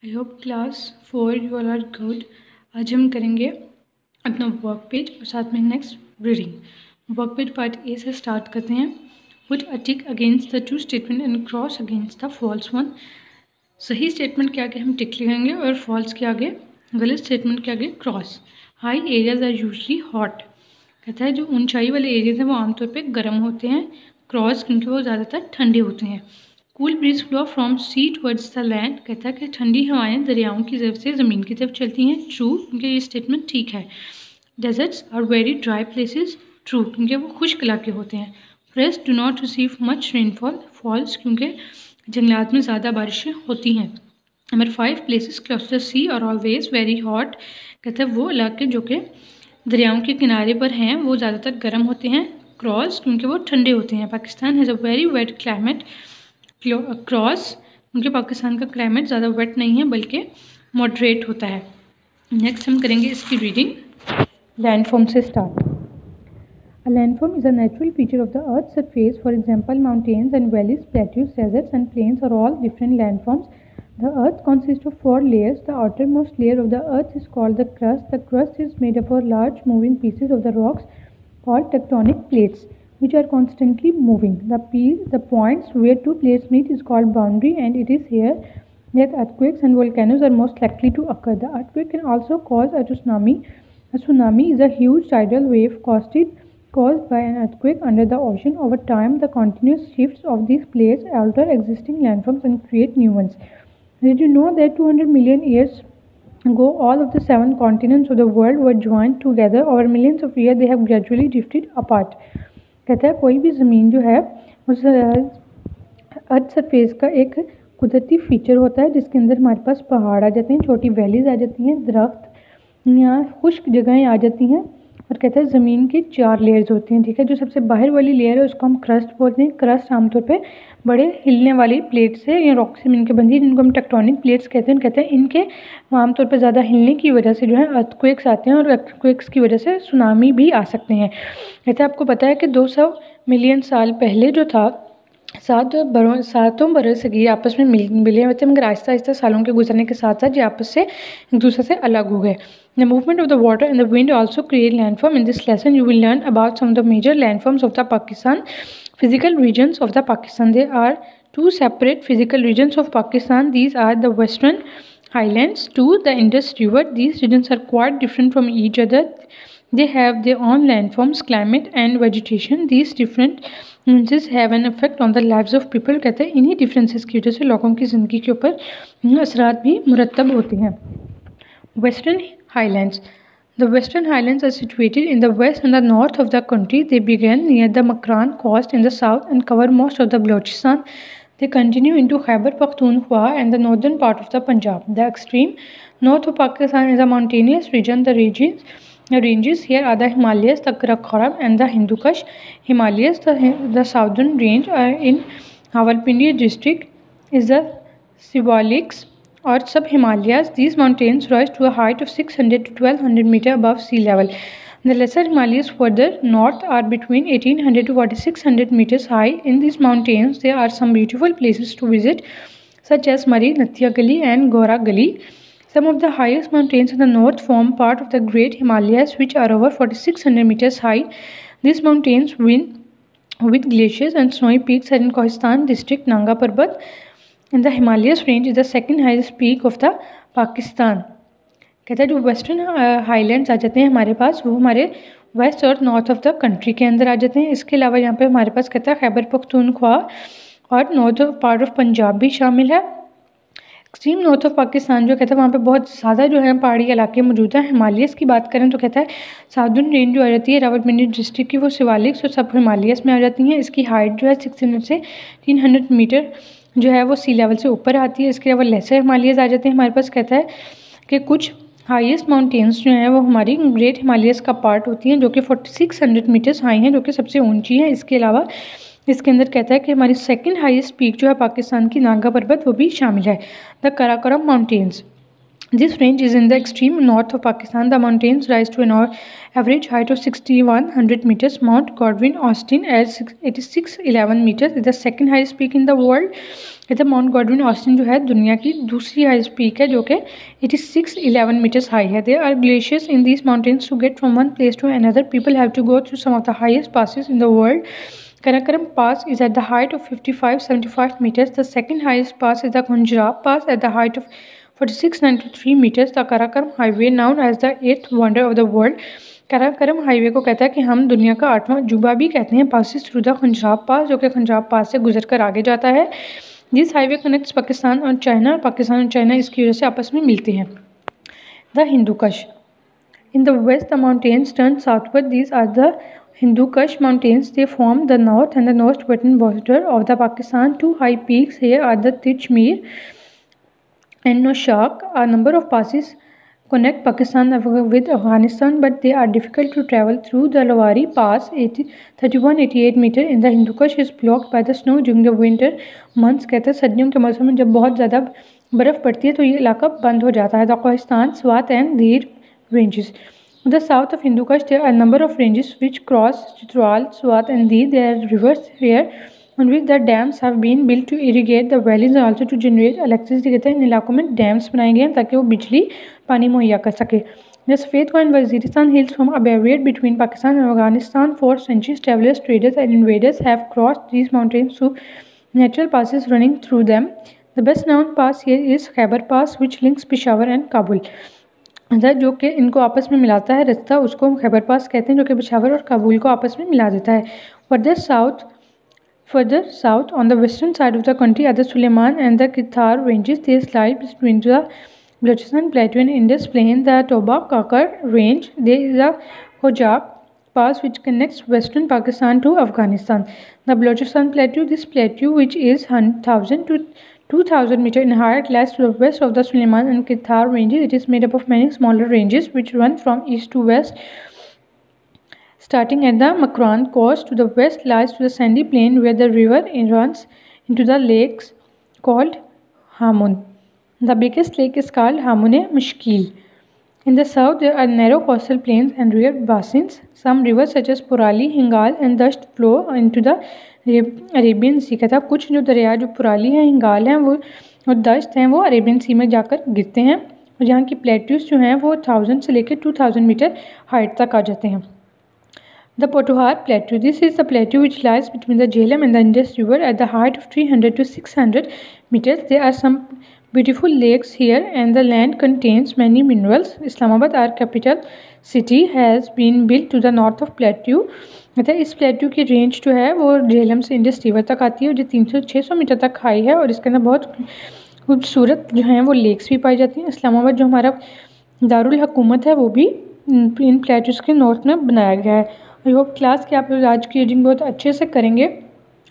I hope class 4 you all are good. आज हम करेंगे अपना वर्क पेज और साथ में next reading. Work page part A से स्टार्ट करते हैं। Put a tick against the true statement and cross against the false one. सही स्टेटमेंट के आगे हम टिक लिखेंगे और फॉल्स के आगे, गलत स्टेटमेंट के आगे cross. High areas are usually hot. कहता है जो ऊंचाई वाले एरियाज हैं वो आमतौर पर गर्म होते हैं। क्रॉस क्योंकि वो ज़्यादातर ठंडे होते हैं। Cool breeze flow from sea towards the land. कहता है कि ठंडी हवाएं दरियाओं की तरफ से ज़मीन की तरफ चलती हैं। ट्रू क्योंकि ये स्टेटमेंट ठीक है। Deserts are very dry places. True क्योंकि वो खुश्क इलाके होते हैं। Forest do not receive much rainfall. False क्योंकि जंगलात में ज़्यादा बारिशें होती हैं। Number 5 places close the sea are always very hot. कहता है वो इलाके जो कि दरियाओं के किनारे पर हैं वो ज़्यादातर गर्म होते हैं। क्रॉस क्योंकि वो ठंडे होते हैं। Pakistan has a very wet climate. Cross क्योंकि पाकिस्तान का क्लाइमेट ज़्यादा वेट नहीं है बल्कि मॉडरेट होता है। नेक्स्ट हम करेंगे इसकी रीडिंग लैंडफॉर्म से start. A landform is a natural feature of the Earth's surface. For example, mountains and valleys, plateaus, deserts and plains are all different landforms. The Earth consists of 4 layers. The outermost layer of the Earth is called the crust. The crust is made up of large moving pieces of the rocks called tectonic plates, which are constantly moving. The points where two plates meet is called boundary, and it is here that earthquakes and volcanoes are most likely to occur. The earthquake can also cause a tsunami. A tsunami is a huge tidal wave caused by an earthquake under the ocean. Over time, the continuous shifts of these plates alter existing landforms and create new ones. Did you know that 200 million years ago, all of the 7 continents of the world were joined together? Over millions of years, they have gradually drifted apart. कहता है कोई भी ज़मीन जो है उस earth surface का एक कुदरती फीचर होता है जिसके अंदर हमारे पास पहाड़ आ जाते हैं, छोटी वैलीज आ जाती हैं, दरख्त यहाँ खुश्क जगहें आ जाती हैं। और कहता है ज़मीन के 4 लेयर्स होती हैं। ठीक है, जो सबसे बाहर वाली लेयर है उसको हम क्रस्ट बोलते हैं। क्रस्ट आमतौर पे बड़े हिलने वाली प्लेट्स से या रॉक से मिलकर बंधी है जिनको हम टेक्टोनिक प्लेट्स कहते हैं। कहते हैं इनके आमतौर पे ज़्यादा हिलने की वजह से जो है अर्थक्वेक्स आते हैं और अर्थक्वेक्स की वजह से सुनामी भी आ सकते हैं। कहते हैं आपको पता है कि 200 मिलियन साल पहले जो था सातों बरसगीर आपस में मिले हुए थे, मगर आहिस्ता आहिस्ता सालों के गुजरने के साथ साथ ये आपस से एक दूसरे से अलग हो गए। The movement of the water and the wind also create landform. In this lesson, you will learn about some of the major landforms of the Pakistan. Physical regions of the Pakistan. There are 2 separate physical regions of Pakistan. These are the Western Highlands to the Indus River. These regions are quite different from each other. They have their own landforms, climate and vegetation. These differences have an effect on the lives of people. कहते हैं इन्हीं differences की वजह से लोगों की ज़िंदगी के ऊपर असरात भी मुरतब होते हैं। Western Highlands. The Western Highlands are situated in the west and the north of the country. They begin near the Makran coast in the south and cover most of the Balochistan. They continue into Khyber Pakhtunkhwa and the northern part of the Punjab. The extreme north of Pakistan is a mountainous region. The ranges here are the Himalayas, the Karakoram and the Hindu Kush. Himalayas, the southern range in Rawalpindi district is the Shivaliks or sub-Himalayas. These mountains rise to a height of 600 to 1200 meters above sea level. The lesser Himalayas further north are between 1800 to 4600 meters high. In these mountains, there are some beautiful places to visit, such as Mari, Nathia Gali and Gora Gali. Some of the highest mountains in the north form part of the Great Himalayas, which are over 4600 meters high. These mountains with glaciers and snowy peaks are in Kohistan district, Nanga Parbat. And the Himalayas range is the second highest peak of the Pakistan. कहता है जो western highlands आ जाते हैं हमारे पास वो हमारे waste और north of the country के अंदर आ जाते हैं। इसके अलावा यहाँ पे हमारे पास कहता है खैबर पख्तूनख्वा और नॉर्थ पार्ट ऑफ पंजाब भी शामिल है। एक्सट्रीम नॉर्थ ऑफ पाकिस्तान जो कहता है वहाँ पे बहुत ज़्यादा जो है पहाड़ी इलाके मौजूद हैं। हिमालयस की बात करें तो कहता है साउदर्न रेंज जो आ जाती है रावलपिंडी डिस्ट्रिक्ट की वो शिवालिक्स और सब हिमालयस में आ जाती हैं। इसकी हाइट जो है 600 से 300 मीटर जो है वो सी लेवल से ऊपर आती है। इसके अलावा लेसर हिमालयस आ जाते हैं हमारे पास। कहता है कि कुछ हाईएस्ट माउंटेन्स जो हैं वो हमारी ग्रेट हिमालयस का पार्ट होती हैं जो कि 4600 मीटर्स हाई हैं, जो कि सबसे ऊंची है। इसके अलावा इसके अंदर कहता है कि हमारी सेकंड हाईएस्ट पीक जो है पाकिस्तान की नागा पर्वत वो भी शामिल है, the Karakoram mountains. This range is in the extreme north of Pakistan. The mountains rise to an average height of 6,100 meters. Mount Godwin Austen at 8611 meters is the second highest peak in the world. इधर mount Godwin Austen जो है दुनिया की दूसरी highest peak है जो कि 8611 metres high है. There are glaciers in these mountains. To get from one place to another people have to go through some of the highest passes in the world. Karakoram Pass is at the height of 5575 meters. The second highest pass is the Khunjerab Pass at the height of 4693 meters. The Karakoram Highway, known as the 8th wonder of the world. Karakoram highway को कहता है कि हम दुनिया का 8वां जुबा भी कहते हैं. पासिस थ्रू द खंजराब पास, जो कि खंजराब पास से गुजर कर आगे जाता है. दिस हाईवे कनेक्ट्स पाकिस्तान और चाइना. पाकिस्तान और चाइना इसकी वजह से आपस में मिलते हैं. द हिंदू कश. In the west, the mountains turn southward. These are the Hindu Kush Mountains. They form the north and the northwestern border of the Pakistan. Two high peaks here are the Tijmeer and Noshak. A number of passes connect Pakistan with Afghanistan, but they are difficult to travel through. The Lawari Pass, 3188 meter in the Hindu Kush, is blocked by the snow during the winter months. कहते हैं सर्दियों के मौसम में जब बहुत ज़्यादा बर्फ़ पड़ती है तो ये इलाका बंद हो जाता है. The Kohistan, Swat and Dhir ranges. In the south of Hindu Kush, there are a number of ranges which cross Chitral, Swat and Dhir. There are rivers here on which the dams have been built to irrigate the valleys and also to generate electricity. कहते हैं इन इलाकों में dams बनाए गए हैं ताकि वो बिजली पानी मुहैया कर सके. The Safedko and Waziristan hills form a barrier between Pakistan and Afghanistan. For centuries, travelers, traders and invaders have crossed these mountains through natural passes running through them. The best known pass here is Khyber Pass, which links Peshawar and Kabul. जो कि इनको आपस में मिलाता है रास्ता, उसको खैबर पास कहते हैं, जो कि पेशावर और काबुल को आपस में मिला देता है. Further south on the western side of the country are the Sulaiman and the Kirthar ranges. They slide between the Balochistan plateau and Indus plain. The Toba Kakar range. There is a Khojak pass which connects western Pakistan to Afghanistan. The Balochistan Plateau, this plateau which is 1000 to 2000 meter in height, lies to the west of the Suleiman and Kithar ranges. It is made up of many smaller ranges which run from east to west. Starting at the Makran coast to the west lies to the sandy plain where the river runs into the lakes called Hamun. The biggest lake is called Hamune Mishkil. In the south, there are narrow coastal plains and river basins. Some rivers such as Purali, Hingal and Dasht flow into the Arabian Sea. कहता कुछ जो दरिया जो पुराली हैं, हिंगाल हैं वो और दश्त हैं वो अरेबियन सी में जाकर गिरते हैं. और यहाँ की प्लेट्यूज जो हैं वो 1000 से लेकर 2000 मीटर हाइट तक आ जाते हैं. The Potohar Plateau. This is the plateau which lies between the Jhelum and the Indus River at the height of 300 to 600 meters. There are some beautiful lakes here and the land contains many minerals. Islamabad, our capital city, has been built to the north of plateau. मतलब इस plateau की range जो है वो झेलम से Indus river तक आती है और जो 300-600 मीटर तक हाई है और इसके अंदर बहुत खूबसूरत जो हैं वो लेक्स भी पाई जाती हैं. इस्लामाबाद जो हमारा दारुल हुकूमत है वो भी इन प्लेट्यूज़ के नॉर्थ में बनाया गया है. आई होप क्लास कि आप लोग आज की रीडिंग बहुत अच्छे से करेंगे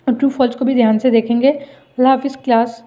और ट्रू फॉल्स को भी ध्यान से देखेंगे. अल्लाह हाफिज़ क्लास.